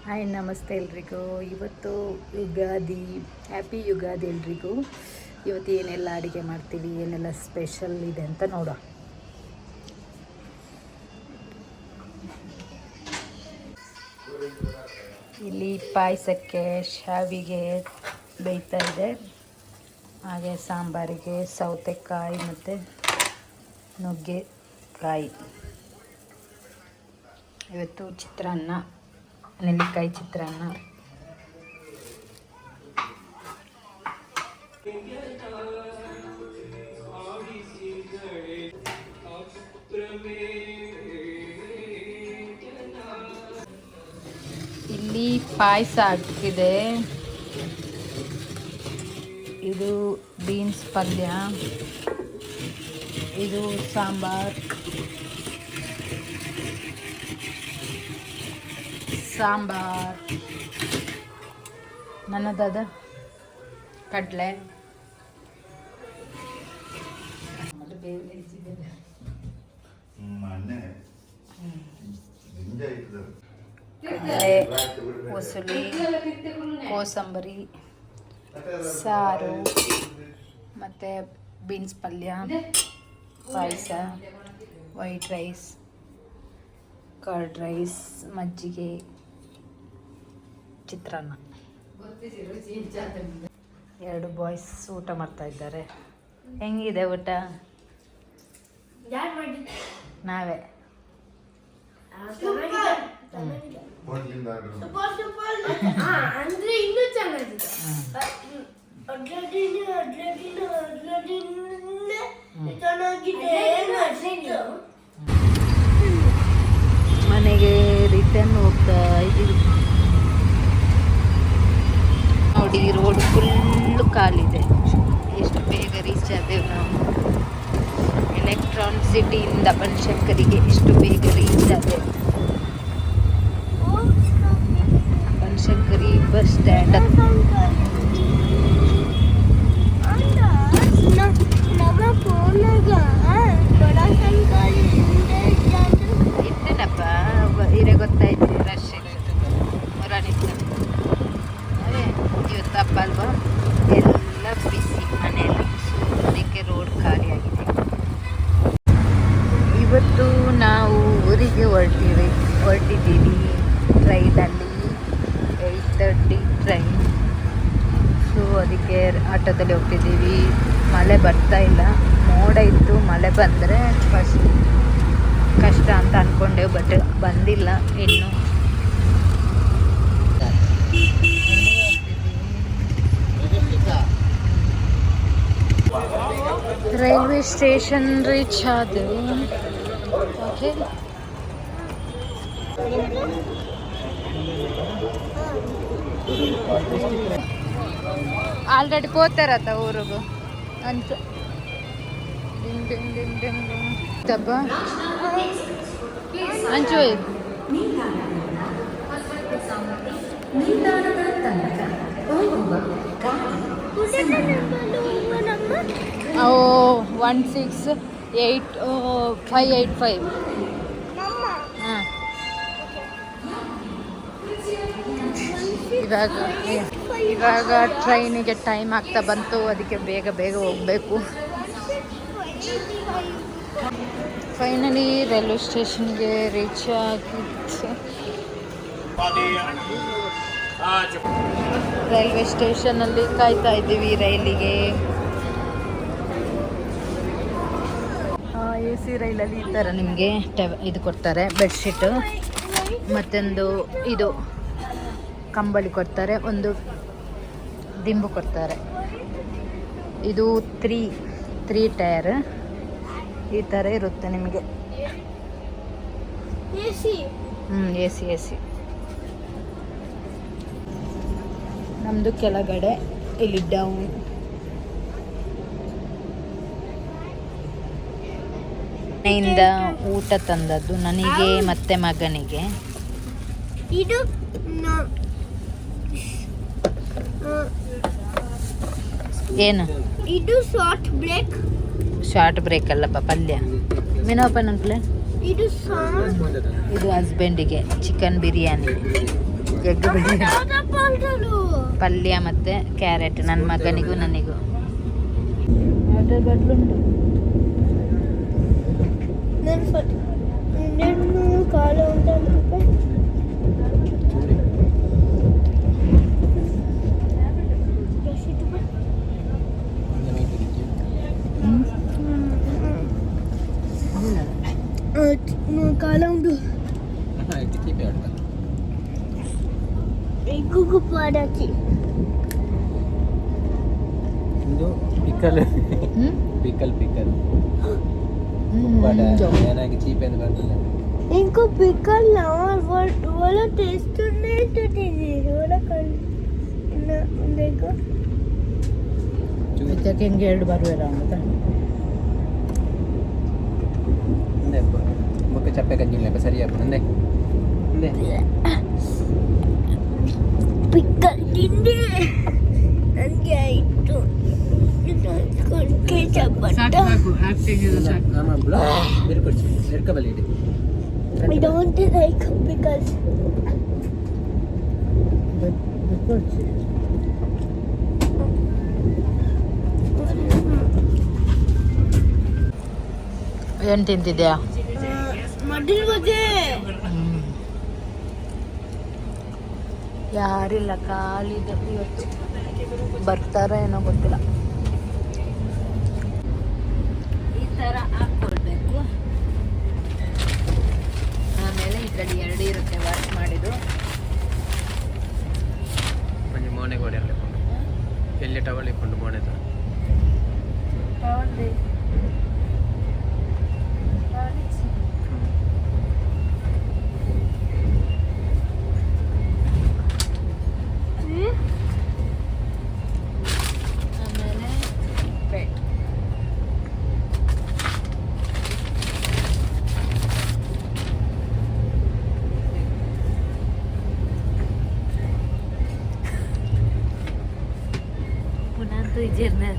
Hi ನಮಸ್ತೆ ಎಲ್ರಿಗೂ. ಇವತ್ತು ಯುಗಾದಿ, ಹ್ಯಾಪಿ ಯುಗಾದಿ ಎಲ್ರಿಗೂ. ಇವತ್ತು ಏನೆಲ್ಲ ಅಡುಗೆ ಮಾಡ್ತೀವಿ, ಏನೆಲ್ಲ ಸ್ಪೆಷಲ್ ಇದೆ ಅಂತ ನೋಡೋ. ಇಲ್ಲಿ ಪಾಯಸಕ್ಕೆ ಶಾವಿಗೆ ಬೇಯ್ತಾ ಇದೆ, ಹಾಗೆ ಸಾಂಬಾರಿಗೆ ಸೌತೆಕಾಯಿ ಮತ್ತು ನುಗ್ಗೆಕಾಯಿ. ಇವತ್ತು ಚಿತ್ರಾನ್ನ, ನೆಲ್ಲಿಕಾಯಿ ಚಿತ್ರಾನ್ನ. ಇಲ್ಲಿ ಪಾಯಸ ಹಾಕಿದೆ. ಇದು ಬೀನ್ಸ್ ಪಲ್ಯ, ಇದು ಸಾಂಬಾರ್, ನನ್ನದಾದ ಕಡಲೆ, ಕಡಲೆ, ಉಸುಳಿ, ಕೋಸಂಬರಿ, ಸಾರು ಮತ್ತು ಬೀನ್ಸ್ ಪಲ್ಯ, ಪಾಯಸ, ವೈಟ್ ರೈಸ್, ಕರ್ಡ್ ರೈಸ್, ಮಜ್ಜಿಗೆ, ಚಿತ್ರಾನ್ನ. 2 ಬಾಯ್ಸ್ ಊಟ ಮಾಡ್ತಾ ಇದ್ದಾರೆ. ಹೆಂಗಿದೆ ಊಟ? ನಾವೇ ಮನೆಗೆ ರಿಟರ್ನ್ ಹೋಗ್ತಾ ಇದ್ದೀವಿ. ನೋಡಿ, ರೋಡ್ ಫುಲ್ಲು ಕಾಲಿದೆ. ಎಷ್ಟು ಬೇಗ ರೀಚ್ ಆದೆವು ನಾವು. ಎಲೆಕ್ಟ್ರಾನಿಕ್ ಸಿಟಿಯಿಂದ ಬನಶಂಕರಿಗೆ ಎಷ್ಟು ಬೇಗ ರೀಚ್ ಆದೆವು. Banashankari bus stand. ಇತ್ತೇನಪ್ಪ ಇರೇ ಗೊತ್ತಾಯ್ತು. ರಶ್ ಹೊರನಿತ್ತು. ಅದೇ ಇವತ್ತು ಹಬ್ಬ ಅಲ್ವಾ, ಎಲ್ಲ ಬಿಸಿ, ಮನೆಯೆಲ್ಲ ಅದಕ್ಕೆ ರೋಡ್ ಖಾಲಿಯಾಗಿದೆ. ಇವತ್ತು ನಾವು ಊರಿಗೆ ಹೊರಟಿದ್ದೀವಿ ಟ್ರೈನಲ್ಲಿ. 8:30 ಟ್ರೈನ್. ಸೊ ಅದಕ್ಕೆ ಆಟೋದಲ್ಲಿ ಹೋಗ್ತಿದ್ದೀವಿ. ಮಳೆ ಬರ್ತಾ ಇಲ್ಲ, ಮೋಡ ಇತ್ತು. ಮಳೆ ಬಂದರೆ ಫಸ್ಟ್ ಕಷ್ಟ ಅಂತ ಅಂದ್ಕೊಂಡೆವು, ಬಟ್ ಬಂದಿಲ್ಲ ಇನ್ನು. ರೈಲ್ವೆ ಸ್ಟೇಷನ್ ರೀಚ್ ಆದೆವು. ಓಕೆ, ಆಲ್ರೆಡಿ పోతారట ಊರಿಗೂ ಅಂತ. ದಬ್ಬ ಅಂಚು ಓ 1688585. ಹಾಂ, ಇವಾಗ ಟ್ರೈನಿಗೆ ಟೈಮ್ ಆಗ್ತಾ ಬಂತು. ಅದಕ್ಕೆ ಬೇಗ ಹೋಗಬೇಕು. ಫೈನಲಿ ರೈಲ್ವೆ ಸ್ಟೇಷನ್ಗೆ ರೀಚ್ ಆಗಿತ್ತು. ರೈಲ್ವೆ ಸ್ಟೇಷನಲ್ಲಿ ಕಾಯ್ತಾ ಇದ್ದೀವಿ ರೈಲಿಗೆ. AC ರೈಲಲ್ಲಿ ಈ ಥರ ನಿಮಗೆ ಇದು ಕೊಡ್ತಾರೆ, ಬೆಡ್ಶೀಟು, ಮತ್ತೊಂದು ಇದು ಕಂಬಳಿ ಕೊಡ್ತಾರೆ, ಒಂದು ದಿಂಬು ಕೊಡ್ತಾರೆ. ಇದು 3 ಟೈರ್ ಈ ಥರ ಇರುತ್ತೆ ನಿಮಗೆ. AC. ನಮ್ಮದು ಕೆಳಗಡೆ, ಇಲ್ಲಿ ಡೌನ್. ಮನೆಯಿಂದ ಊಟ ತಂದದ್ದು ನನಗೆ ಮತ್ತೆ ಮಗನಿಗೆ. ಇದು ಏನು ಇದು ಶಾರ್ಟ್ ಬ್ರೇಕ್ ಅಲ್ಲಪ್ಪ, ಪಲ್ಯ. ಮೀನೋಪನ್ ಅಂಕಲೆ ಇದು ಇದು ಹಸ್ಬೆಂಡಿಗೆ ಚಿಕನ್ ಬಿರಿಯಾನಿ. ಎಗ್ ಪಲ್ಯ ಮತ್ತು ಕ್ಯಾರೆಟ್ ನನ್ನ ಮಗನಿಗೂ ನನಗೂ. ಕಾಲ ಉಂಟು ಕಾಲ ಉಂಟು ಎಗ್ಗು ಪಾಡಾಕಿ ಪಿಕಲ್ ಪಿಕಲ್ ಪಿಕಲ್ ಏನಾಗಿ ಚೀಪ್ ಎಂದು ಬರ್ತಿಲ್ಲ. ఇంకో పిక్కల్ వాళ్ళ టేస్ట్ ఉంటుంది ಹೆಂಗೆ ಎರಡು ಬರುವೇರ ಅಂತ ಮುಖ ಚಪ್ಪೆ ಕಂಜಿಲ್ಲ ಸರಿಯಾಗ ಅಂದೆ ಅಂದೆ పిక్కల్ తిండి ನನಗೆ ಆಯಿತು I don't like pickles. ಏನು ತಿಂತಿದ್ಯಾ? ಮಡ್ಡಿನ ಬಗ್ಗೆ ಯಾರಿಲ್ಲ, ಖಾಲಿದೆ ಇವತ್ತು. ಬರ್ತಾರ ಏನೋ ಗೊತ್ತಿಲ್ಲ. ಈ ಥರ ಹಾಕ್ಕೊಳ್ಬೇಕು. ಆಮೇಲೆ ಈ ಕಡೆ ಎರಡು ಇರುತ್ತೆ ವಾಶ್ ಮಾಡಿದ್ದು. కొంచెం మోనే కూడా వెళ్ళకుండా వెళ్ళే టవల్ ఇప్పండు మోనేతో ಆಮೇಲೆ ಬೆಡ್. पुन्हा तू जिरणार